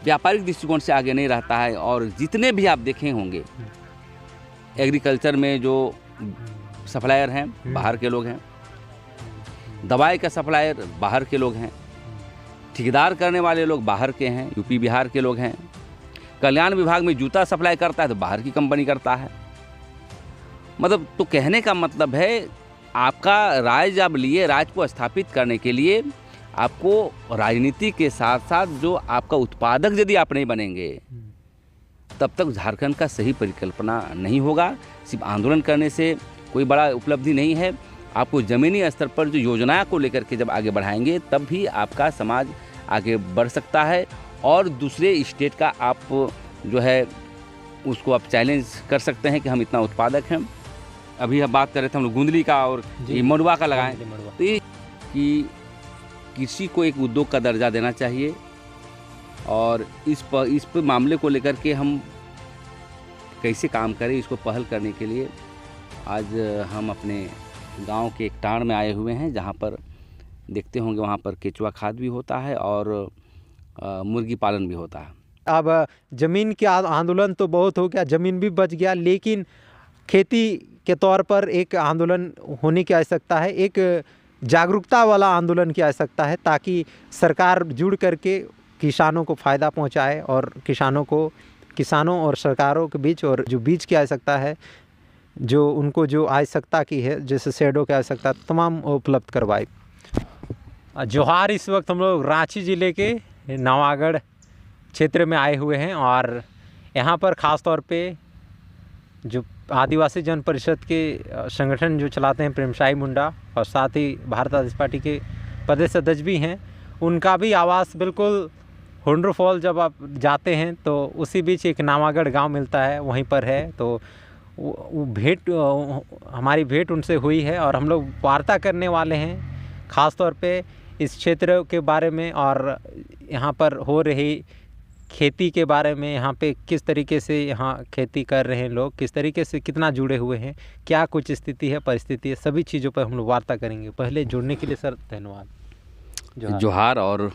व्यापारिक दृष्टिकोण से आगे नहीं रहता है। और जितने भी आप देखे होंगे एग्रीकल्चर में जो सप्लायर हैं बाहर के लोग हैं, दवाई का सप्लायर बाहर के लोग हैं, ठेकेदार करने वाले लोग बाहर के हैं, यूपी बिहार के लोग हैं, कल्याण विभाग में जूता सप्लाई करता है तो बाहर की कंपनी करता है। मतलब तो कहने का मतलब है आपका राज्य आप लिए, राज्य को स्थापित करने के लिए आपको राजनीति के साथ साथ जो आपका उत्पादक यदि आप नहीं बनेंगे तब तक झारखंड का सही परिकल्पना नहीं होगा। सिर्फ आंदोलन करने से कोई बड़ा उपलब्धि नहीं है। आपको ज़मीनी स्तर पर जो योजनाओं को लेकर के जब आगे बढ़ाएंगे तब भी आपका समाज आगे बढ़ सकता है और दूसरे स्टेट का आप जो है उसको आप चैलेंज कर सकते हैं कि हम इतना उत्पादक हैं। अभी हम बात कर रहे थे हम लोग गुंदली का और ये मड़ुआ का लगाएं, तो ये कि कृषि को एक उद्योग का दर्जा देना चाहिए और इस मामले को लेकर के हम कैसे काम करें इसको पहल करने के लिए आज हम अपने गांव के एक टांड में आए हुए हैं, जहां पर देखते होंगे वहां पर केचुआ खाद भी होता है और मुर्गी पालन भी होता है। अब ज़मीन के आंदोलन तो बहुत हो गया, ज़मीन भी बच गया, लेकिन खेती के तौर पर एक आंदोलन होने की आवश्यकता है, एक जागरूकता वाला आंदोलन की आवश्यकता है ताकि सरकार जुड़ करके किसानों को फ़ायदा पहुंचाए और किसानों और सरकारों के बीच और जो बीज की आवश्यकता है, जो उनको जो आवश्यकता की है, जैसे शेडों की आवश्यकता तमाम उपलब्ध करवाए। जोहार, इस वक्त हम लोग रांची ज़िले के नवागढ़ क्षेत्र में आए हुए हैं और यहाँ पर ख़ास तौर पे जो आदिवासी जन परिषद के संगठन जो चलाते हैं प्रेमसाई मुंडा और साथ ही भारत आदिवासी पार्टी के प्रदेश अध्यक्ष भी हैं, उनका भी आवास बिल्कुल हुंड्रू फॉल जब आप जाते हैं तो उसी बीच एक नवागढ़ गांव मिलता है, वहीं पर है। तो हमारी भेंट उनसे हुई है और हम लोग वार्ता करने वाले हैं ख़ास तौर पे इस क्षेत्र के बारे में और यहाँ पर हो रही खेती के बारे में, यहाँ पे किस तरीके से यहाँ खेती कर रहे हैं लोग, किस तरीके से कितना जुड़े हुए हैं, क्या कुछ स्थिति है, परिस्थिति है, सभी चीज़ों पर हम लोग वार्ता करेंगे। पहले जुड़ने के लिए सर धन्यवाद। जोहार और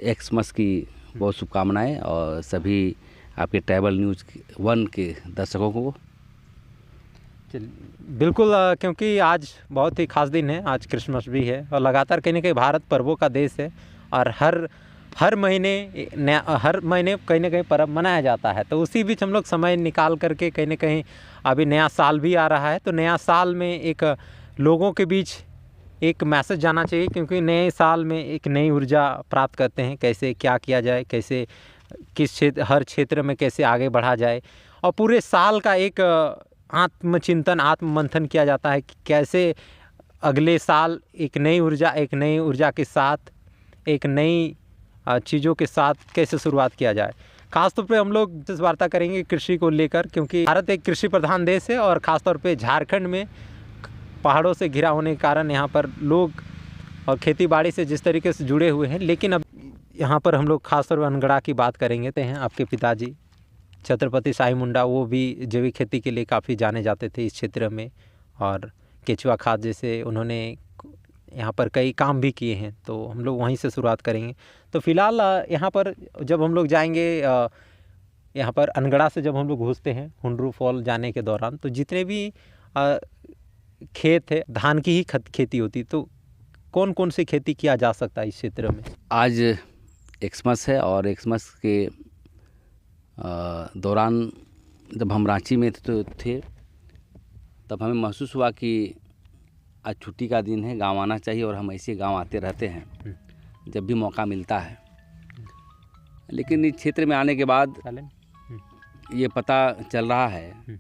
एक्समस की बहुत शुभकामनाएं और सभी आपके ट्रैवल न्यूज़ 1 के दर्शकों को। बिल्कुल, क्योंकि आज बहुत ही खास दिन है, आज क्रिसमस भी है और लगातार कहीं ना कहीं भारत पर्वों का देश है और हर महीने कहीं ना कहीं पर्व मनाया जाता है। तो उसी बीच हम लोग समय निकाल करके कहीं ना कहीं अभी नया साल भी आ रहा है, तो नया साल में एक लोगों के बीच एक मैसेज जाना चाहिए, क्योंकि नए साल में एक नई ऊर्जा प्राप्त करते हैं, कैसे क्या किया जाए, कैसे हर क्षेत्र में कैसे आगे बढ़ा जाए और पूरे साल का एक आत्मचिंतन आत्ममंथन किया जाता है कि कैसे अगले साल एक नई ऊर्जा के साथ एक नई चीज़ों के साथ कैसे शुरुआत किया जाए। खासतौर पे हम लोग इस वार्ता करेंगे कृषि को लेकर, क्योंकि भारत एक कृषि प्रधान देश है और ख़ासतौर पे झारखंड में पहाड़ों से घिरा होने के कारण यहाँ पर लोग और खेती बाड़ी से जिस तरीके से जुड़े हुए हैं, लेकिन अब यहाँ पर हम लोग खासतौर पर अनगढ़ा की बात करेंगे। तो हैं आपके पिताजी छत्रपति साई मुंडा, वो भी जैविक खेती के लिए काफ़ी जाने जाते थे इस क्षेत्र में और केचुआ खाद जैसे उन्होंने यहाँ पर कई काम भी किए हैं, तो हम लोग वहीं से शुरुआत करेंगे। तो फिलहाल यहाँ पर जब हम लोग जाएंगे, यहाँ पर अनगढ़ा से जब हम लोग घुसते हैं हुंड्रू फॉल जाने के दौरान, तो जितने भी खेत है धान की ही खेती होती, तो कौन कौन सी खेती किया जा सकता है इस क्षेत्र में? आज एक्समस है और एक्समस के दौरान जब हम रांची में थे तब हमें महसूस हुआ कि आज छुट्टी का दिन है, गांव आना चाहिए और हम ऐसे गांव आते रहते हैं जब भी मौका मिलता है। लेकिन इस क्षेत्र में आने के बाद ये पता चल रहा है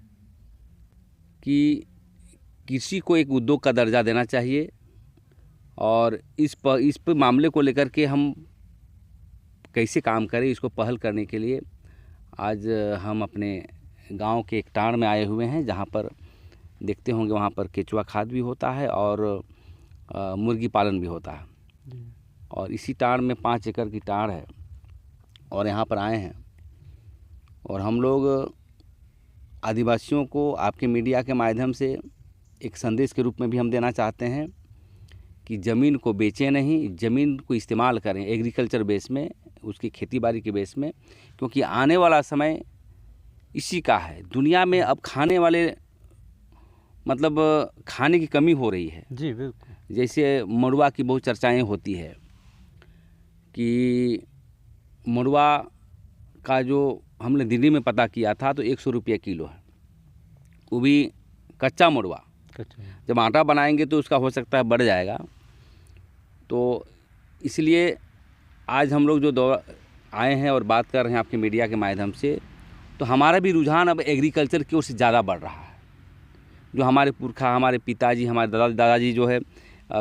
कि कृषि को एक उद्योग का दर्जा देना चाहिए और इस मामले को लेकर के हम कैसे काम करें इसको पहल करने के लिए आज हम अपने गांव के एक टांड में आए हुए हैं, जहां पर देखते होंगे वहां पर केचुआ खाद भी होता है और मुर्गी पालन भी होता है। और इसी टांड में 5 एकड़ की टांड है और यहाँ पर आए हैं और हम लोग आदिवासियों को आपके मीडिया के माध्यम से एक संदेश के रूप में भी हम देना चाहते हैं कि ज़मीन को बेचें नहीं, ज़मीन को इस्तेमाल करें, एग्रीकल्चर बेस में उसकी खेती बाड़ी के बेस में, क्योंकि आने वाला समय इसी का है। दुनिया में अब खाने वाले मतलब खाने की कमी हो रही है। जी बिल्कुल। जैसे मड़ुआ की बहुत चर्चाएं होती है कि मड़ुआ का जो हमने दिल्ली में पता किया था तो 100 रुपये किलो है, वो भी कच्चा मड़ुआ। जब आटा बनाएंगे तो उसका हो सकता है बढ़ जाएगा। तो इसलिए आज हम लोग जो आए हैं और बात कर रहे हैं आपके मीडिया के माध्यम से, तो हमारा भी रुझान अब एग्रीकल्चर की ओर से ज़्यादा बढ़ रहा है। जो हमारे पुरखा, हमारे पिताजी, हमारे दादाजी जो है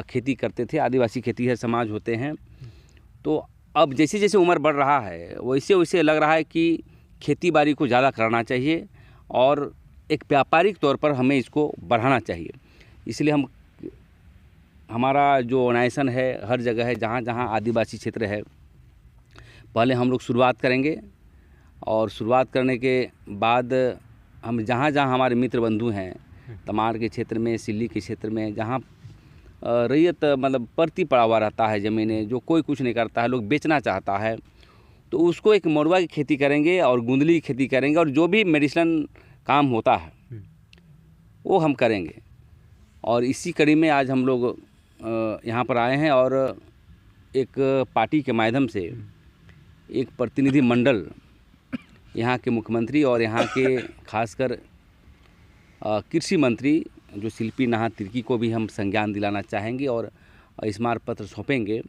खेती करते थे, आदिवासी खेतीहर समाज होते हैं, तो अब जैसे जैसे उम्र बढ़ रहा है वैसे वैसे लग रहा है कि खेती बाड़ी को ज़्यादा करना चाहिए और एक व्यापारिक तौर पर हमें इसको बढ़ाना चाहिए। इसलिए हमारा जो ऑर्गेनाइजेशन है हर जगह है, जहाँ जहाँ आदिवासी क्षेत्र है, पहले हम लोग शुरुआत करेंगे और शुरुआत करने के बाद हम जहाँ जहाँ हमारे मित्र बंधु हैं, तमाड़ के क्षेत्र में, सिल्ली के क्षेत्र में, जहाँ रैयत मतलब परती पड़ा हुआ रहता है ज़मीनें, जो कोई कुछ नहीं करता है, लोग बेचना चाहता है, तो उसको एक मड़ुआ की खेती करेंगे और गुंदली की खेती करेंगे और जो भी मेडिसिन काम होता है वो हम करेंगे। और इसी कड़ी में आज हम लोग यहाँ पर आए हैं और एक पार्टी के माध्यम से एक प्रतिनिधि मंडल यहाँ के मुख्यमंत्री और यहाँ के खासकर कृषि मंत्री जो शिल्पी नाहर तिर्की को भी हम संज्ञान दिलाना चाहेंगे और स्मारक पत्र सौंपेंगे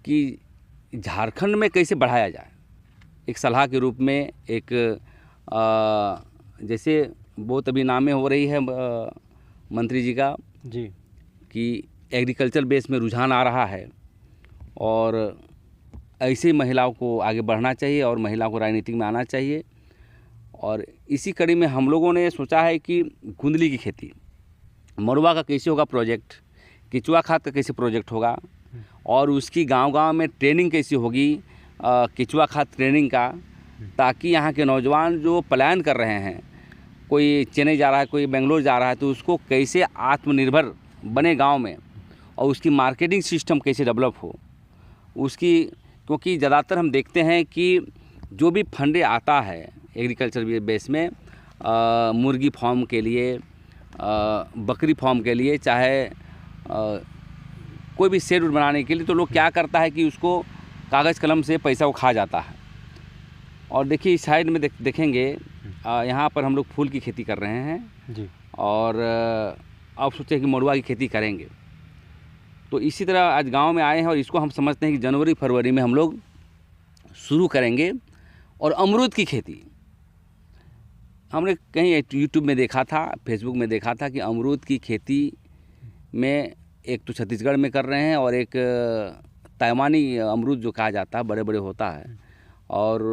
कि झारखंड में कैसे बढ़ाया जाए। एक सलाह के रूप में एक जैसे बहुत अभी नामें हो रही है मंत्री जी का जी कि एग्रीकल्चर बेस में रुझान आ रहा है और ऐसे महिलाओं को आगे बढ़ना चाहिए और महिलाओं को राजनीति में आना चाहिए। और इसी कड़ी में हम लोगों ने सोचा है कि गुंदली की खेती, मड़ुआ का कैसे होगा प्रोजेक्ट, केचुआ खाद का कैसे प्रोजेक्ट होगा और उसकी गांव-गांव में ट्रेनिंग कैसी होगी केचुआ खाद ट्रेनिंग का, ताकि यहाँ के नौजवान जो पलायन कर रहे हैं, कोई चेन्नई जा रहा है, कोई बेंगलोर जा रहा है, तो उसको कैसे आत्मनिर्भर बने गांव में और उसकी मार्केटिंग सिस्टम कैसे डेवलप हो उसकी, क्योंकि ज़्यादातर हम देखते हैं कि जो भी फंडे आता है एग्रीकल्चर बेस में मुर्गी फार्म के लिए, बकरी फार्म के लिए, चाहे कोई भी शेड बनाने के लिए, तो लोग क्या करता है कि उसको कागज़ कलम से पैसा वो खा जाता है। और देखिए इस साइड में देखेंगे यहाँ पर हम लोग फूल की खेती कर रहे हैं जी, और अब सोचे कि मड़ुआ की खेती करेंगे। तो इसी तरह आज गांव में आए हैं और इसको हम समझते हैं कि जनवरी फरवरी में हम लोग शुरू करेंगे। और अमरूद की खेती हमने कहीं यूट्यूब में देखा था, फेसबुक में देखा था कि अमरूद की खेती में एक तो छत्तीसगढ़ में कर रहे हैं और एक ताइवानी अमरूद जो कहा जाता है बड़े बड़े होता है, और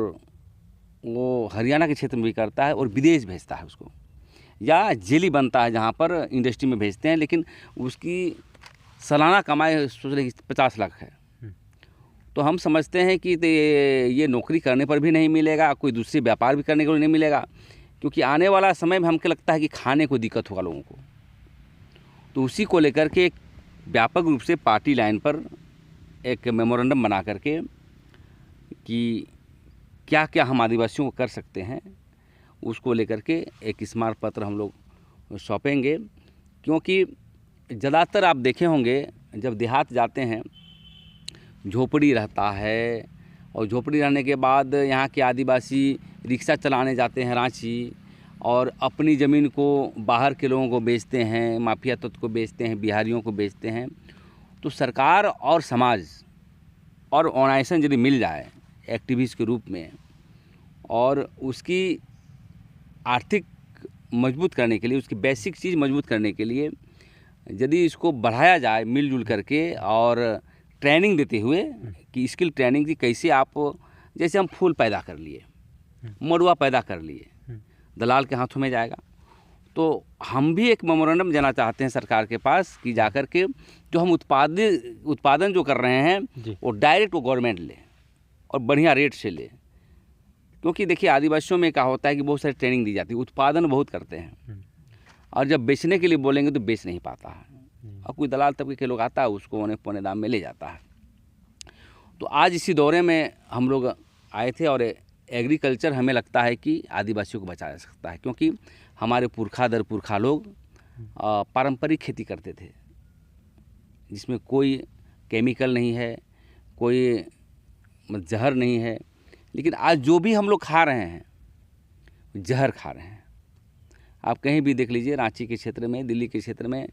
वो हरियाणा के क्षेत्र में भी करता है और विदेश भेजता है उसको, या जेली बनता है जहाँ पर इंडस्ट्री में भेजते हैं, लेकिन उसकी सालाना कमाई सोच रहे 50 लाख है। तो हम समझते हैं कि ये नौकरी करने पर भी नहीं मिलेगा, कोई दूसरी व्यापार भी करने को नहीं मिलेगा, क्योंकि आने वाला समय में हमको लगता है कि खाने को दिक्कत होगा लोगों को। तो उसी को लेकर के एक व्यापक रूप से पार्टी लाइन पर एक मेमोरेंडम बना करके कि क्या क्या हम आदिवासियों को कर सकते हैं, उसको लेकर के एक स्मारक पत्र हम लोग सौंपेंगे। क्योंकि ज़्यादातर आप देखे होंगे जब देहात जाते हैं झोपड़ी रहता है, और झोपड़ी रहने के बाद यहाँ के आदिवासी रिक्शा चलाने जाते हैं रांची, और अपनी ज़मीन को बाहर के लोगों को बेचते हैं, माफिया तत्व को बेचते हैं, बिहारियों को बेचते हैं। तो सरकार और समाज और ऑर्गेनाइजेशन यदि मिल जाए एक्टिविस्ट के रूप में, और उसकी आर्थिक मजबूत करने के लिए, उसकी बेसिक चीज़ मजबूत करने के लिए यदि इसको बढ़ाया जाए मिलजुल करके और ट्रेनिंग देते हुए कि स्किल ट्रेनिंग की कैसे आप, जैसे हम फूल पैदा कर लिए, मड़ुआ पैदा कर लिए, दलाल के हाथों में जाएगा, तो हम भी एक मेमोरेंडम देना चाहते हैं सरकार के पास कि जाकर के जो हम उत्पादन जो कर रहे हैं वो डायरेक्ट वो गवर्नमेंट ले और बढ़िया रेट से ले। क्योंकि देखिए आदिवासियों में क्या होता है कि बहुत सारी ट्रेनिंग दी जाती है, उत्पादन बहुत करते हैं, और जब बेचने के लिए बोलेंगे तो बेच नहीं पाता है, और कोई दलाल तबके के लोग आता है उसको औने पौने दाम में ले जाता है। तो आज इसी दौरे में हम लोग आए थे और एग्रीकल्चर हमें लगता है कि आदिवासियों को बचाया जा सकता है, क्योंकि हमारे पुरखा दर पुरखा लोग पारंपरिक खेती करते थे जिसमें कोई केमिकल नहीं है, कोई जहर नहीं है। लेकिन आज जो भी हम लोग खा रहे हैं जहर खा रहे हैं। आप कहीं भी देख लीजिए, रांची के क्षेत्र में, दिल्ली के क्षेत्र में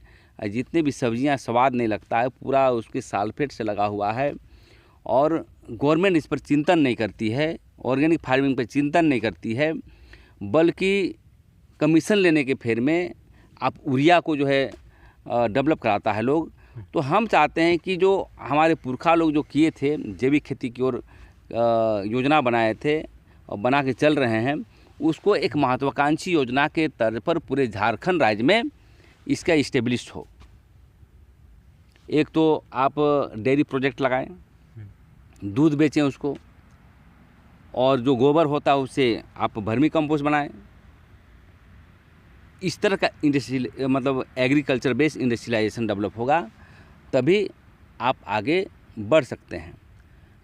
जितने भी सब्जियां स्वाद नहीं लगता है, पूरा उसके साल्फेट से लगा हुआ है। और गवर्नमेंट इस पर चिंतन नहीं करती है, ऑर्गेनिक फार्मिंग पर चिंतन नहीं करती है, बल्कि कमीशन लेने के फेर में आप यूरिया को जो है डेवलप कराता है लोग। तो हम चाहते हैं कि जो हमारे पुरखा लोग जो किए थे, जैविक खेती की ओर योजना बनाए थे और बना के चल रहे हैं, उसको एक महत्वाकांक्षी योजना के तर्ज पर पूरे झारखंड राज्य में इसका इस्टेब्लिश हो। एक तो आप डेयरी प्रोजेक्ट लगाएं, दूध बेचें उसको, और जो गोबर होता है उससे आप वर्मी कंपोस्ट बनाएं। इस तरह का इंडस्ट्रियल मतलब एग्रीकल्चर बेस्ड इंडस्ट्रियलाइजेशन डेवलप होगा, तभी आप आगे बढ़ सकते हैं।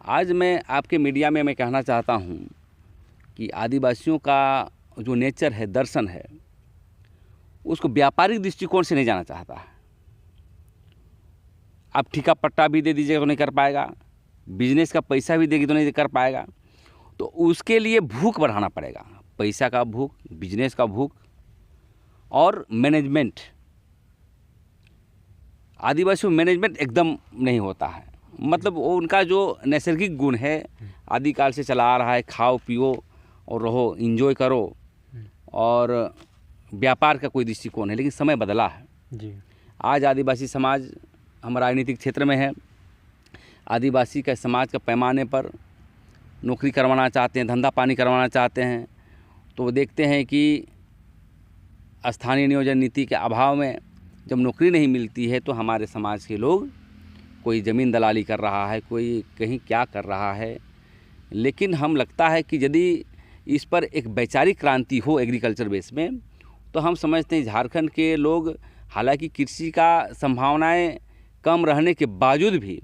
आज मैं आपके मीडिया में मैं कहना चाहता हूँ कि आदिवासियों का जो नेचर है, दर्शन है, उसको व्यापारिक दृष्टिकोण से नहीं जाना चाहता है। आप ठेका पट्टा भी दे दीजिएगा तो नहीं कर पाएगा, बिजनेस का पैसा भी देगी तो नहीं कर पाएगा। तो उसके लिए भूख बढ़ाना पड़ेगा, पैसा का भूख, बिजनेस का भूख और मैनेजमेंट। आदिवासियों में मैनेजमेंट एकदम नहीं होता है, मतलब वो उनका जो नैसर्गिक गुण है, आदिकाल से चला आ रहा है, खाओ पियो और रहो, एंजॉय करो, और व्यापार का कोई दृष्टिकोण है। लेकिन समय बदला है जी। आज आदिवासी समाज हम राजनीतिक क्षेत्र में है, आदिवासी का समाज का पैमाने पर नौकरी करवाना चाहते हैं, धंधा पानी करवाना चाहते हैं। तो वो देखते हैं कि स्थानीय नियोजन नीति के अभाव में जब नौकरी नहीं मिलती है तो हमारे समाज के लोग, कोई ज़मीन दलाली कर रहा है, कोई कहीं क्या कर रहा है। लेकिन हम लगता है कि यदि इस पर एक वैचारिक क्रांति हो एग्रीकल्चर बेस में, तो हम समझते हैं झारखंड के लोग, हालांकि कृषि का संभावनाएं कम रहने के बावजूद भी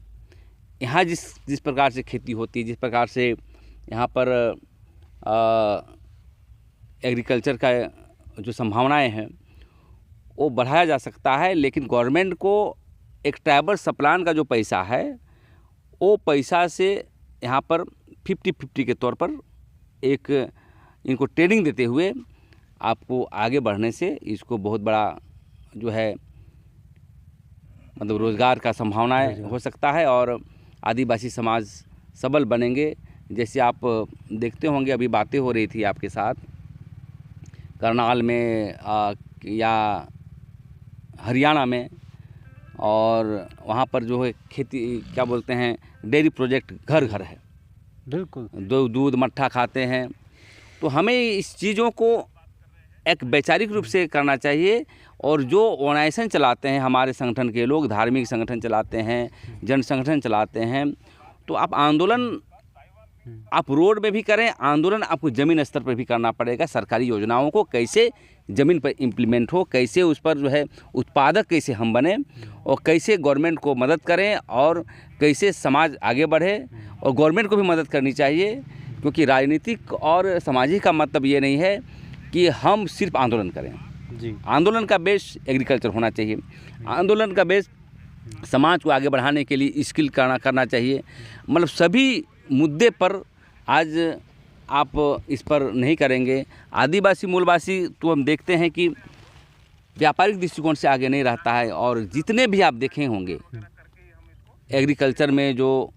यहाँ जिस प्रकार से खेती होती है, जिस प्रकार से यहाँ पर एग्रीकल्चर का जो संभावनाएं हैं वो बढ़ाया जा सकता है। लेकिन गवर्नमेंट को एक ट्राइबल सप्लान का जो पैसा है, वो पैसा से यहाँ पर 50-50 के तौर पर एक इनको ट्रेनिंग देते हुए आपको आगे बढ़ने से इसको बहुत बड़ा जो है मतलब रोज़गार का संभावनाएं हो सकता है और आदिवासी समाज सबल बनेंगे। जैसे आप देखते होंगे, अभी बातें हो रही थी आपके साथ, करनाल में या हरियाणा में, और वहाँ पर जो है खेती क्या बोलते हैं, डेयरी प्रोजेक्ट घर घर है, बिल्कुल दूध मट्ठा खाते हैं। तो हमें इस चीज़ों को एक वैचारिक रूप से करना चाहिए। और जो ऑर्गेनाइजेशन चलाते हैं हमारे संगठन के लोग, धार्मिक संगठन चलाते हैं, जन संगठन चलाते हैं, तो आप आंदोलन आप रोड में भी करें, आंदोलन आपको ज़मीन स्तर पर भी करना पड़ेगा। सरकारी योजनाओं को कैसे ज़मीन पर इम्प्लीमेंट हो, कैसे उस पर जो है उत्पादक कैसे हम बने, और कैसे गवर्नमेंट को मदद करें, और कैसे समाज आगे बढ़े। और गवर्नमेंट को भी मदद करनी चाहिए, क्योंकि राजनीतिक और सामाजिक का मतलब ये नहीं है कि हम सिर्फ आंदोलन करें जी। आंदोलन का बेस एग्रीकल्चर होना चाहिए। आंदोलन का बेस समाज को आगे बढ़ाने के लिए स्किल करना चाहिए। मतलब सभी मुद्दे पर आज आप इस पर नहीं करेंगे। आदिवासी मूलवासी तो हम देखते हैं कि व्यापारिक दृष्टिकोण से आगे नहीं रहता है, और जितने भी आप देखे होंगे एग्रीकल्चर में जो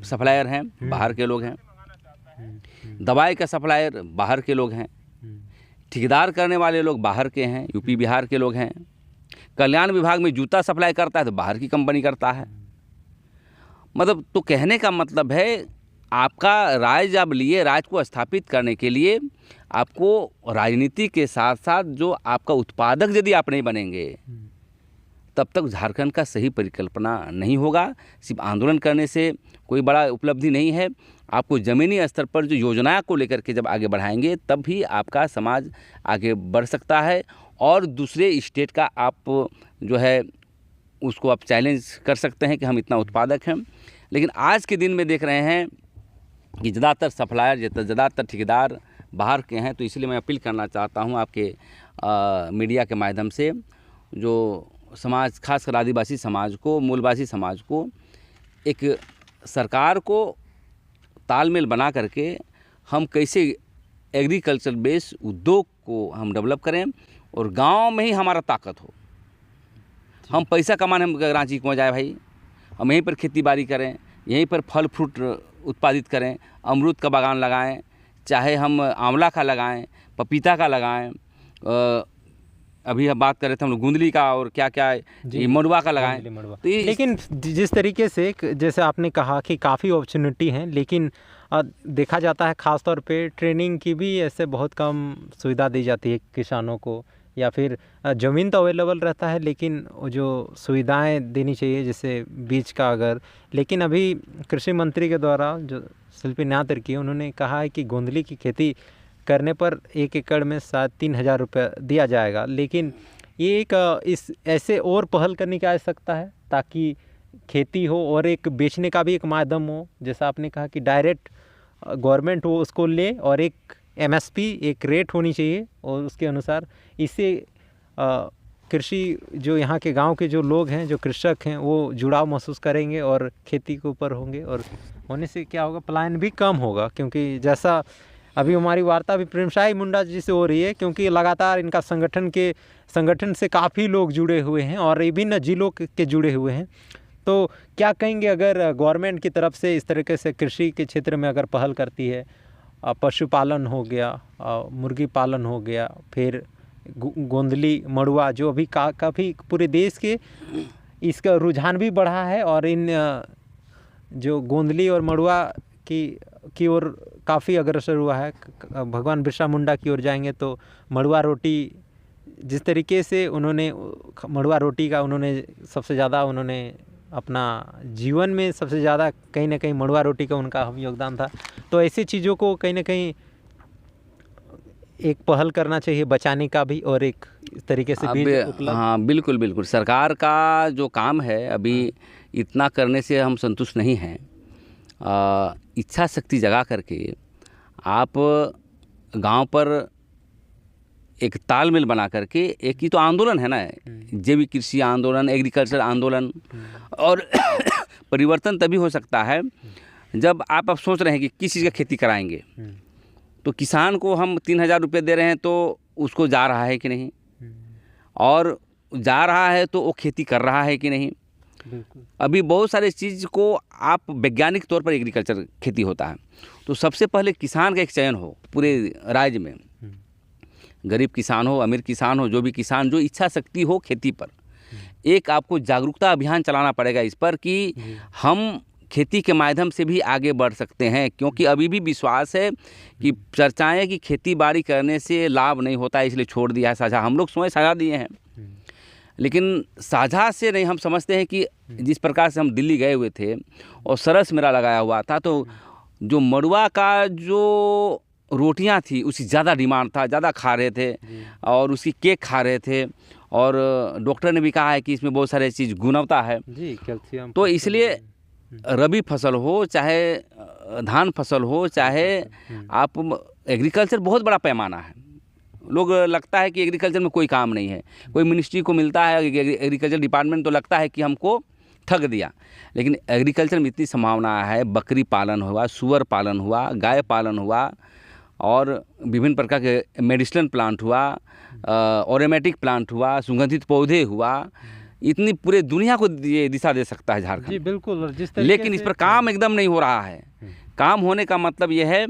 सप्लायर हैं बाहर के लोग हैं, दवाई का सप्लायर बाहर के लोग हैं, ठेकेदार करने वाले लोग बाहर के हैं, यूपी बिहार के लोग हैं, कल्याण विभाग में जूता सप्लाई करता है तो बाहर की कंपनी करता है। मतलब तो कहने का मतलब है, आपका राज आप लिए, राज को स्थापित करने के लिए आपको राजनीति के साथ साथ जो आपका उत्पादक यदि आप नहीं बनेंगे, तब तक झारखंड का सही परिकल्पना नहीं होगा। सिर्फ आंदोलन करने से कोई बड़ा उपलब्धि नहीं है। आपको ज़मीनी स्तर पर जो योजना को लेकर के जब आगे बढ़ाएंगे, तब भी आपका समाज आगे बढ़ सकता है, और दूसरे स्टेट का आप जो है उसको आप चैलेंज कर सकते हैं कि हम इतना उत्पादक हैं। लेकिन आज के दिन में देख रहे हैं कि ज़्यादातर सप्लायर, ज़्यादातर ठेकेदार बाहर के हैं। तो इसलिए मैं अपील करना चाहता हूं आपके मीडिया के माध्यम से, जो समाज, खासकर आदिवासी समाज को, मूलवासी समाज को, एक सरकार को तालमेल बना करके हम कैसे एग्रीकल्चर बेस्ड उद्योग को हम डेवलप करें और गांव में ही हमारा ताकत हो। हम पैसा कमाने हम रांची क्यों जाए भाई, हम यहीं पर खेती बाड़ी करें, यहीं पर फल फ्रूट उत्पादित करें, अमरूद का बागान लगाएं, चाहे हम आंवला का लगाएं, पपीता का लगाएं, अभी हम बात कर रहे थे हम लोग गुंदली का और क्या क्या ये मड़ुआ का लगाएं। तो लेकिन जिस तरीके से जैसे आपने कहा कि काफ़ी अपॉर्चुनिटी हैं, लेकिन देखा जाता है ख़ासतौर पे ट्रेनिंग की भी ऐसे बहुत कम सुविधा दी जाती है किसानों को, या फिर ज़मीन तो अवेलेबल रहता है लेकिन वो जो सुविधाएं देनी चाहिए जैसे बीज का अगर, लेकिन अभी कृषि मंत्री के द्वारा जो शिल्पी न्यातर की, उन्होंने कहा है कि गोंदली की खेती करने पर 1 एकड़ में शायद 3,000 रुपये दिया जाएगा। लेकिन ये एक इस ऐसे और पहल करने की आवश्यकता है ताकि खेती हो और एक बेचने का भी एक माध्यम हो। जैसा आपने कहा कि डायरेक्ट गवर्नमेंट वो उसको ले और एक MSP एक रेट होनी चाहिए और उसके अनुसार इससे कृषि जो यहाँ के गांव के जो लोग हैं, जो कृषक हैं, वो जुड़ाव महसूस करेंगे और खेती के ऊपर होंगे, और होने से क्या होगा, पलायन भी कम होगा। क्योंकि जैसा अभी हमारी वार्ता भी प्रेमसाई मुंडा जी से हो रही है, क्योंकि लगातार इनका संगठन से काफ़ी लोग जुड़े हुए हैं और विभिन्न जिलों के जुड़े हुए हैं। तो क्या कहेंगे अगर गवर्नमेंट की तरफ से इस तरीके से कृषि के क्षेत्र में अगर पहल करती है, पशुपालन हो गया, मुर्गी पालन हो गया, फिर गोंदली मड़ुआ जो अभी काफ़ी पूरे देश के इसका रुझान भी बढ़ा है, और इन जो गोंदली और मड़ुआ की ओर काफ़ी अग्रसर हुआ है। भगवान बिरसा मुंडा की ओर जाएंगे तो मड़ुआ रोटी, जिस तरीके से उन्होंने मड़ुआ रोटी का उन्होंने सबसे ज़्यादा उन्होंने अपना जीवन में सबसे ज़्यादा कहीं ना कहीं मड़ुआ रोटी का उनका अहम योगदान था। तो ऐसी चीज़ों को कहीं ना कहीं एक पहल करना चाहिए बचाने का भी, और एक तरीके से बीज उपलब्ध। हाँ बिल्कुल बिल्कुल, सरकार का जो काम है अभी इतना करने से हम संतुष्ट नहीं हैं। इच्छा शक्ति जगा करके आप गांव पर एक तालमेल बना करके, एक ही तो आंदोलन है ना, जैविक कृषि आंदोलन, एग्रीकल्चर आंदोलन, और परिवर्तन तभी हो सकता है जब आप सोच रहे हैं कि किस चीज़ का खेती कराएंगे। तो किसान को हम 3,000 रुपये दे रहे हैं तो उसको जा रहा है कि नहीं, और जा रहा है तो वो खेती कर रहा है कि नहीं। अभी बहुत सारे चीज़ को आप वैज्ञानिक तौर पर एग्रीकल्चर खेती होता है, तो सबसे पहले किसान का एक चयन हो पूरे राज्य में, गरीब किसान हो, अमीर किसान हो, जो भी किसान, जो इच्छा शक्ति हो खेती पर, एक आपको जागरूकता अभियान चलाना पड़ेगा इस पर कि हम खेती के माध्यम से भी आगे बढ़ सकते हैं। क्योंकि अभी भी विश्वास है कि चर्चाएं कि खेती बाड़ी करने से लाभ नहीं होता है इसलिए छोड़ दिया है साझा, हम लोग स्वयं साझा दिए हैं, लेकिन साझा से नहीं। हम समझते हैं कि जिस प्रकार से हम दिल्ली गए हुए थे और सरस मेला लगाया हुआ था, तो जो मड़ुआ का जो रोटियां थी उसकी ज़्यादा डिमांड था, ज़्यादा खा रहे थे और उसकी केक खा रहे थे, और डॉक्टर ने भी कहा है कि इसमें बहुत सारे चीज़ गुणवत्ता है जी, कैल्शियम। तो इसलिए रबी फसल हो चाहे धान फसल हो, चाहे आप एग्रीकल्चर बहुत बड़ा पैमाना है। लोग लगता है कि एग्रीकल्चर में कोई काम नहीं है, कोई मिनिस्ट्री को मिलता है एग्रीकल्चर डिपार्टमेंट, तो लगता है कि हमको ठग दिया, लेकिन एग्रीकल्चर में इतनी संभावना है। बकरी पालन हुआ, सुअर पालन हुआ, गाय पालन हुआ, और विभिन्न प्रकार के मेडिसिनल प्लांट हुआ, ऑर्गेनिक प्लांट हुआ, सुगंधित पौधे हुआ, इतनी पूरे दुनिया को ये दिशा दे सकता है झारखंड। जी बिल्कुल। और लेकिन इस पर काम एकदम नहीं हो रहा है। काम होने का मतलब यह है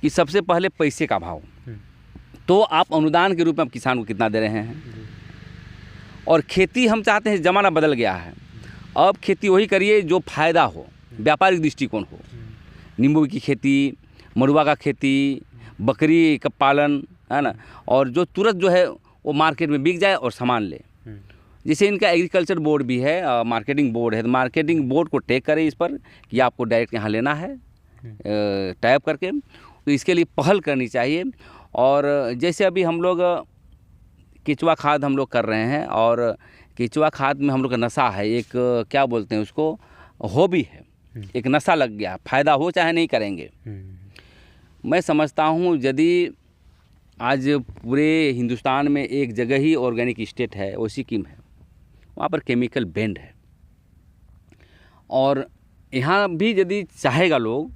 कि सबसे पहले पैसे का भाव, तो आप अनुदान के रूप में आप किसान को कितना दे रहे हैं, और खेती हम चाहते हैं, ज़माना बदल गया है, अब खेती वही करिए जो फ़ायदा हो, व्यापारिक दृष्टिकोण हो। नींबू की खेती, मड़ुआ का खेती, बकरी का पालन, है ना, और जो तुरंत जो है वो मार्केट में बिक जाए और सामान ले। जैसे इनका एग्रीकल्चर बोर्ड भी है, मार्केटिंग बोर्ड है, तो मार्केटिंग बोर्ड को टेक करें इस पर कि आपको डायरेक्ट यहाँ लेना है टाइप करके, तो इसके लिए पहल करनी चाहिए। और जैसे अभी हम लोग केचुआ खाद हम लोग कर रहे हैं, और केचुआ खाद में हम लोग का नशा है, एक क्या बोलते हैं उसको, हॉबी है। एक नशा लग गया, फ़ायदा हो चाहे नहीं करेंगे। मैं समझता हूँ यदि आज पूरे हिंदुस्तान में एक जगह ही ऑर्गेनिक स्टेट है, वो सिक्किम है, वहाँ पर केमिकल बैंड है। और यहाँ भी यदि चाहेगा लोग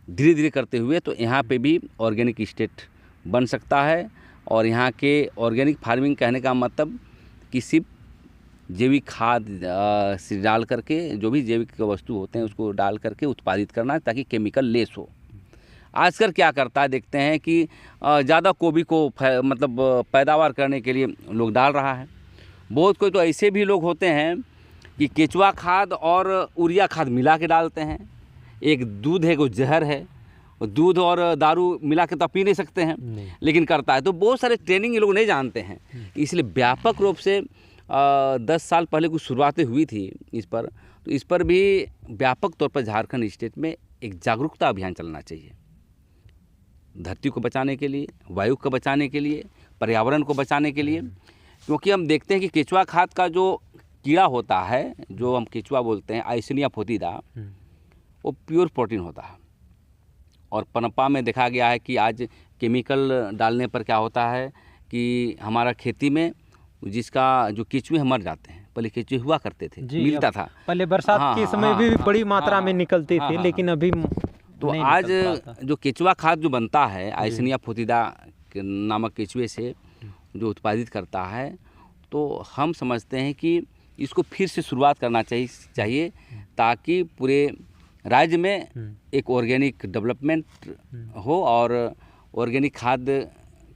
धीरे धीरे करते हुए तो यहाँ पे भी ऑर्गेनिक स्टेट बन सकता है। और यहाँ के ऑर्गेनिक फार्मिंग कहने का मतलब कि सिर्फ जैविक खाद से डाल करके, जो भी जैविक वस्तु होते हैं उसको डाल करके उत्पादित करना, ताकि केमिकल लेस हो। आजकल क्या करता है देखते हैं कि ज़्यादा गोभी को मतलब पैदावार करने के लिए लोग डाल रहा है। बहुत कोई तो ऐसे भी लोग होते हैं कि केचुआ खाद और यूरिया खाद मिला के डालते हैं। एक दूध है, वो जहर है, दूध और दारू मिला के तो पी नहीं सकते हैं, लेकिन करता है। तो बहुत सारे ट्रेनिंग ये लोग नहीं जानते हैं, इसलिए व्यापक रूप से 10 साल पहले कुछ शुरुआतें हुई थी इस पर, तो इस पर भी व्यापक तौर पर झारखंड स्टेट में एक जागरूकता अभियान चलना चाहिए, धरती को बचाने के लिए, वायु को बचाने के लिए, पर्यावरण को बचाने के लिए। क्योंकि हम देखते हैं कि केचुआ खाद का जो कीड़ा होता है, जो हम केचुआ बोलते हैं, आइसनिया फोतिदा, वो प्योर प्रोटीन होता है। और पनप्पा में देखा गया है कि आज केमिकल डालने पर क्या होता है कि हमारा खेती में जिसका जो केचुए मर जाते हैं, पहले केचुए हुआ करते थे, मिलता था, पहले बरसात के समय भी बड़ी मात्रा में निकलती थी, लेकिन अभी तो आज जो केचुआ खाद जो बनता है आइसनिया फोतिदा नामक केचुए से जो उत्पादित करता है, तो हम समझते हैं कि इसको फिर से शुरुआत करना चाहिए ताकि पूरे राज्य में एक ऑर्गेनिक डेवलपमेंट हो और ऑर्गेनिक खाद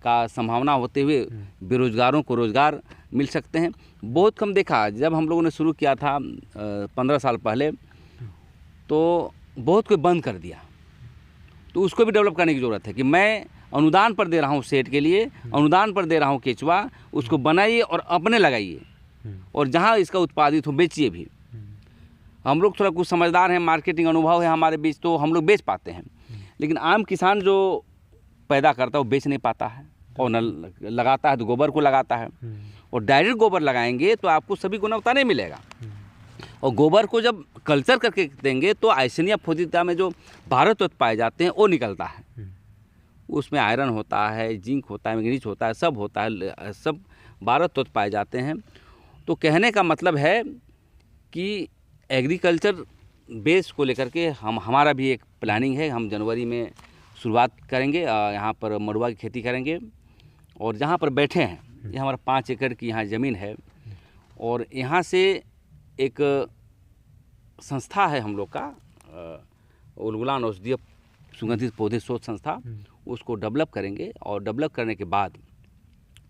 का संभावना होते हुए बेरोजगारों को रोज़गार मिल सकते हैं। बहुत कम देखा, जब हम लोगों ने शुरू किया था 15 साल पहले, तो बहुत कोई बंद कर दिया। तो उसको भी डेवलप करने की ज़रूरत है कि मैं अनुदान पर दे रहा हूँ सेट के लिए, अनुदान पर दे रहा हूँ केचुआ, उसको बनाइए और अपने लगाइए, और जहाँ इसका उत्पादित हो बेचिए भी। हम लोग थोड़ा कुछ समझदार हैं, मार्केटिंग अनुभव है हमारे बीच, तो हम लोग बेच पाते हैं, लेकिन आम किसान जो पैदा करता है वो बेच नहीं पाता है, और न लगाता है तो गोबर को लगाता है, और डायरेक्ट गोबर लगाएंगे तो आपको सभी गुणवत्ता नहीं मिलेगा। और गोबर को जब कल्चर करके देंगे तो आइसनिया फोतिदा में जो 12 तत्व पाए जाते हैं वो निकलता है। उसमें आयरन होता है, जिंक होता है, मैग्नीज होता है, सब होता है, सब 12 तत्व पाए जाते हैं। तो कहने का मतलब है कि एग्रीकल्चर बेस को लेकर के हमारा भी एक प्लानिंग है। हम जनवरी में शुरुआत करेंगे, यहाँ पर मड़ुआ की खेती करेंगे। और जहाँ पर बैठे हैं, ये हमारा 5 एकड़ की यहाँ ज़मीन है, और यहाँ से एक संस्था है हम लोग का, उलगुलान औषधीय सुगंधित पौधे शोध संस्था, उसको डेवलप करेंगे। और डेवलप करने के बाद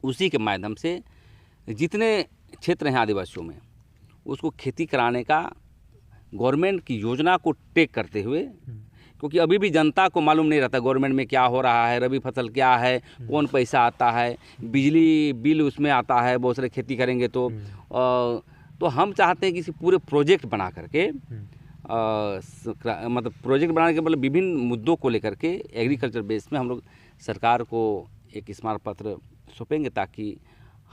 उसी के माध्यम से जितने क्षेत्र हैं आदिवासियों में, उसको खेती कराने का गवर्नमेंट की योजना को टेक करते हुए, क्योंकि अभी भी जनता को मालूम नहीं रहता गवर्नमेंट में क्या हो रहा है, रबी फसल क्या है, कौन पैसा आता है, बिजली बिल उसमें आता है, बहुत सारे खेती करेंगे तो हम चाहते हैं कि इसी पूरे प्रोजेक्ट बना करके मतलब प्रोजेक्ट बनाने के मतलब विभिन्न मुद्दों को लेकर के एग्रीकल्चर बेस में हम लोग सरकार को एक स्मारक पत्र सौंपेंगे, ताकि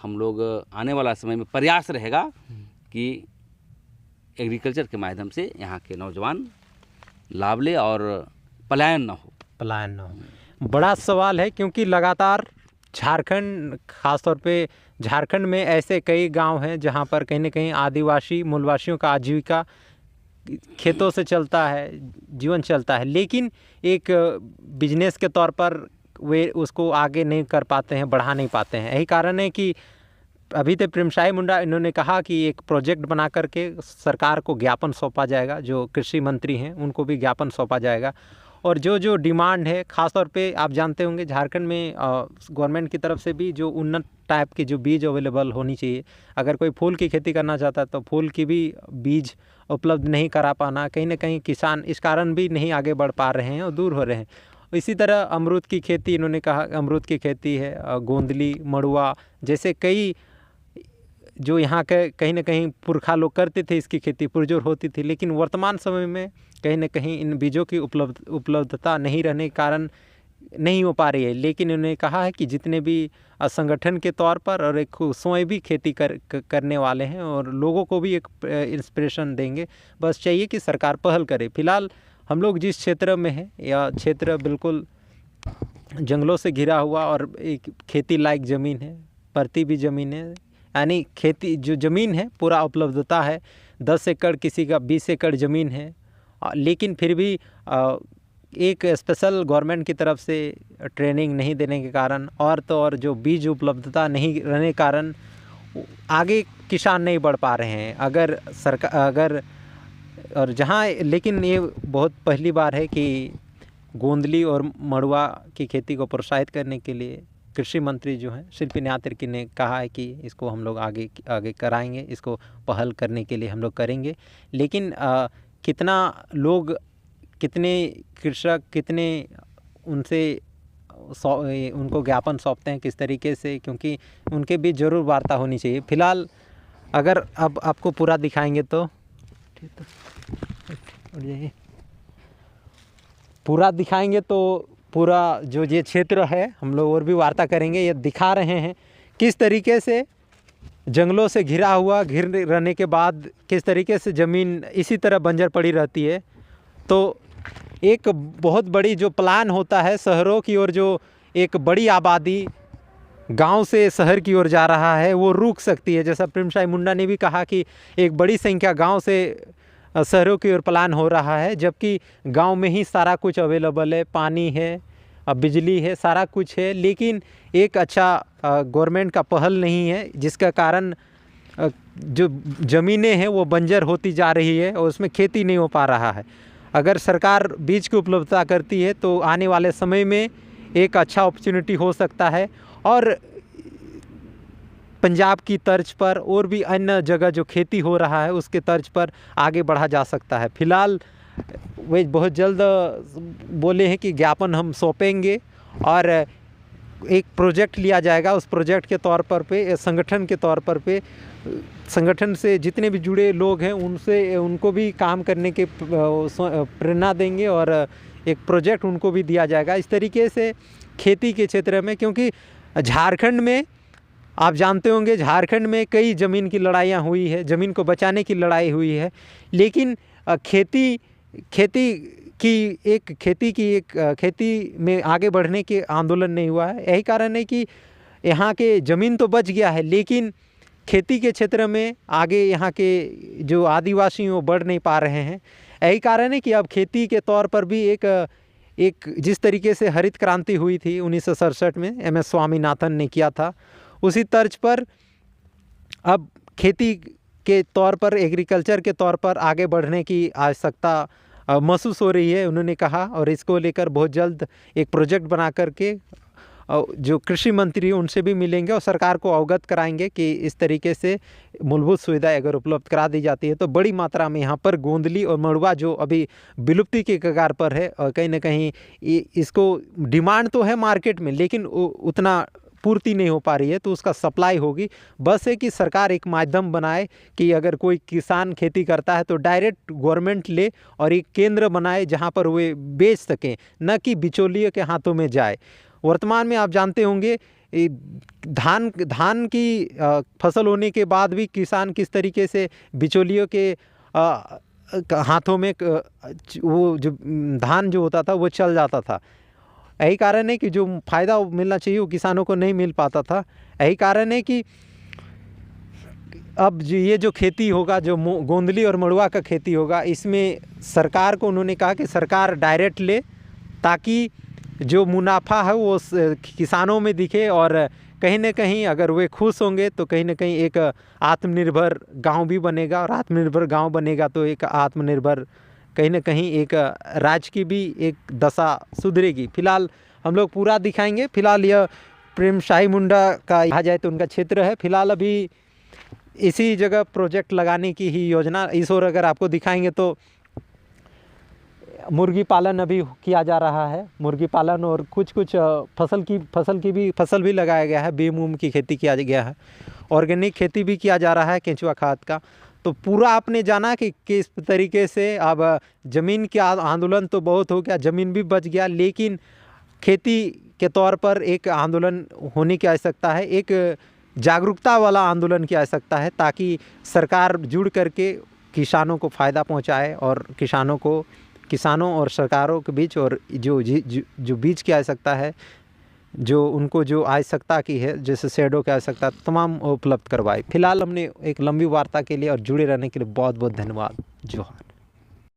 हम लोग आने वाला समय में प्रयास रहेगा कि एग्रीकल्चर के माध्यम से यहाँ के नौजवान लाभ ले और पलायन ना हो। बड़ा सवाल है, क्योंकि लगातार झारखंड, ख़ासतौर पे झारखंड में ऐसे कई गांव हैं जहां पर कहीं ना कहीं आदिवासी मूलवासियों का आजीविका खेतों से चलता है, जीवन चलता है, लेकिन एक बिजनेस के तौर पर वे उसको आगे नहीं कर पाते हैं, बढ़ा नहीं पाते हैं। यही कारण है कि अभी तो प्रेमसाई मुंडा इन्होंने कहा कि एक प्रोजेक्ट बना करके सरकार को ज्ञापन सौंपा जाएगा, जो कृषि मंत्री हैं उनको भी ज्ञापन सौंपा जाएगा। और जो डिमांड है, ख़ासतौर पे आप जानते होंगे झारखंड में गवर्नमेंट की तरफ से भी जो उन्नत टाइप के जो बीज अवेलेबल होनी चाहिए। अगर कोई फूल की खेती करना चाहता है तो फूल की भी बीज उपलब्ध नहीं करा पाना, कहीं ना कहीं किसान इस कारण भी नहीं आगे बढ़ पा रहे हैं और दूर हो रहे हैं। इसी तरह अमरूद की खेती, इन्होंने कहा अमरूद की खेती है, गोंदली, मड़ुआ जैसे कई जो यहाँ के कहीं ना कहीं पुरखा लोग करते थे, इसकी खेती पुरजोर होती थी। लेकिन वर्तमान समय में कहीं ना कहीं इन बीजों की उपलब्धता नहीं रहने के कारण नहीं हो पा रही है। लेकिन उन्होंने कहा है कि जितने भी संगठन के तौर पर और एक स्वयं भी खेती करने वाले हैं और लोगों को भी एक इंस्पिरेशन देंगे। बस चाहिए कि सरकार पहल करे। फिलहाल हम लोग जिस क्षेत्र में हैं, यह क्षेत्र बिल्कुल जंगलों से घिरा हुआ और एक खेती लायक ज़मीन है, परती भी ज़मीन है, यानी खेती जो ज़मीन है पूरा उपलब्धता है। 10 एकड़ किसी का 20 एकड़ ज़मीन है, लेकिन फिर भी एक स्पेशल गवर्नमेंट की तरफ से ट्रेनिंग नहीं देने के कारण और तो और जो बीज उपलब्धता नहीं रहने के कारण आगे किसान नहीं बढ़ पा रहे हैं। अगर सरकार और जहाँ, लेकिन ये बहुत पहली बार है कि गोंदली और मड़ुआ की खेती को प्रोत्साहित करने के लिए कृषि मंत्री जो हैं शिल्पी नाथ तिर्की ने कहा है कि इसको हम लोग आगे कराएंगे, इसको पहल करने के लिए हम लोग करेंगे। लेकिन कितना लोग, कितने कृषक, कितने उनसे उनको ज्ञापन सौंपते हैं किस तरीके से, क्योंकि उनके बीच ज़रूर वार्ता होनी चाहिए। फिलहाल अगर अब आपको पूरा दिखाएंगे तो पूरा दिखाएंगे तो पूरा जो ये क्षेत्र है हम लोग और भी वार्ता करेंगे। ये दिखा रहे हैं किस तरीके से जंगलों से घिरा हुआ, घिर रहने के बाद किस तरीके से ज़मीन इसी तरह बंजर पड़ी रहती है। तो एक बहुत बड़ी जो प्लान होता है शहरों की ओर, जो एक बड़ी आबादी गांव से शहर की ओर जा रहा है, वो रुक सकती है। जैसा प्रेमसाई मुंडा ने भी कहा कि एक बड़ी संख्या गांव से शहरों की ओर प्लान हो रहा है, जबकि गांव में ही सारा कुछ अवेलेबल है, पानी है, बिजली है, सारा कुछ है। लेकिन एक अच्छा गवर्नमेंट का पहल नहीं है, जिसका कारण जो ज़मीनें हैं वो बंजर होती जा रही है और उसमें खेती नहीं हो पा रहा है। अगर सरकार बीज की उपलब्धता करती है तो आने वाले समय में एक अच्छा अपॉर्चुनिटी हो सकता है और पंजाब की तर्ज पर और भी अन्य जगह जो खेती हो रहा है उसके तर्ज पर आगे बढ़ा जा सकता है। फिलहाल वे बहुत जल्द बोले हैं कि ज्ञापन हम सौंपेंगे और एक प्रोजेक्ट लिया जाएगा। उस प्रोजेक्ट के तौर पर संगठन के तौर पर संगठन से जितने भी जुड़े लोग हैं उनको भी काम करने के प्रेरणा देंगे और एक प्रोजेक्ट उनको भी दिया जाएगा। इस तरीके से खेती के क्षेत्र में, क्योंकि झारखंड में आप जानते होंगे, झारखंड में कई ज़मीन की लड़ाइयाँ हुई है, ज़मीन को बचाने की लड़ाई हुई है, लेकिन खेती में आगे बढ़ने के आंदोलन नहीं हुआ है। यही कारण है कि यहाँ के ज़मीन तो बच गया है, लेकिन खेती के क्षेत्र में आगे यहाँ के जो आदिवासी हैं वो बढ़ नहीं पा रहे हैं। यही कारण है कि अब खेती के तौर पर भी एक जिस तरीके से हरित क्रांति हुई थी 1967 में MS स्वामीनाथन ने किया था, उसी तर्ज पर अब खेती के तौर पर, एग्रीकल्चर के तौर पर आगे बढ़ने की आवश्यकता महसूस हो रही है, उन्होंने कहा। और इसको लेकर बहुत जल्द एक प्रोजेक्ट बना करके जो कृषि मंत्री उनसे भी मिलेंगे और सरकार को अवगत कराएंगे कि इस तरीके से मूलभूत सुविधाएं अगर उपलब्ध करा दी जाती है तो बड़ी मात्रा में यहाँ पर गोंदली और मड़ुआ जो अभी विलुप्ति के कगार पर है, और कहीं ना कहीं इसको डिमांड तो है मार्केट में, लेकिन उतना पूर्ति नहीं हो पा रही है, तो उसका सप्लाई होगी। बस है कि सरकार एक माध्यम बनाए कि अगर कोई किसान खेती करता है तो डायरेक्ट गवर्नमेंट ले और एक केंद्र बनाए जहाँ पर वे बेच सकें, न कि बिचौलियों के हाथों में जाए। वर्तमान में आप जानते होंगे धान की फसल होने के बाद भी किसान किस तरीके से बिचौलियों के हाथों में वो जो धान जो होता था वो चल जाता था। यही कारण है कि जो फ़ायदा मिलना चाहिए वो किसानों को नहीं मिल पाता था। यही कारण है कि अब ये जो खेती होगा, जो गोंदली और मड़ुआ का खेती होगा, इसमें सरकार को उन्होंने कहा कि सरकार डायरेक्ट ले, ताकि जो मुनाफा है वो किसानों में दिखे और कहीं ना कहीं अगर वे खुश होंगे तो कहीं ना कहीं एक आत्मनिर्भर गांव भी बनेगा, और आत्मनिर्भर गांव बनेगा तो एक आत्मनिर्भर कहीं ना कहीं एक राज्य की भी एक दशा सुधरेगी। फिलहाल हम लोग पूरा दिखाएंगे। फिलहाल यह प्रेमसाई मुंडा का कहा जाए तो उनका क्षेत्र है। फिलहाल अभी इसी जगह प्रोजेक्ट लगाने की ही योजना, इस ओर अगर आपको दिखाएंगे तो मुर्गी पालन अभी किया जा रहा है। मुर्गी पालन और कुछ फसल भी लगाया गया है, बीम उम की खेती किया गया है, ऑर्गेनिक खेती भी किया जा रहा है केंचुआ खाद का। तो पूरा आपने जाना कि किस तरीके से अब ज़मीन के आंदोलन तो बहुत हो गया, ज़मीन भी बच गया, लेकिन खेती के तौर पर एक आंदोलन होने की आवश्यकता है, एक जागरूकता वाला आंदोलन की आवश्यकता है, ताकि सरकार जुड़ करके किसानों को फ़ायदा पहुंचाए और किसानों और सरकारों के बीच और जो बीज की आवश्यकता है, जो उनको जो आवश्यकता की है, जैसे शेडों की आवश्यकता, तमाम उपलब्ध करवाए। फिलहाल हमने एक लंबी वार्ता के लिए और जुड़े रहने के लिए बहुत बहुत धन्यवाद। जोहार।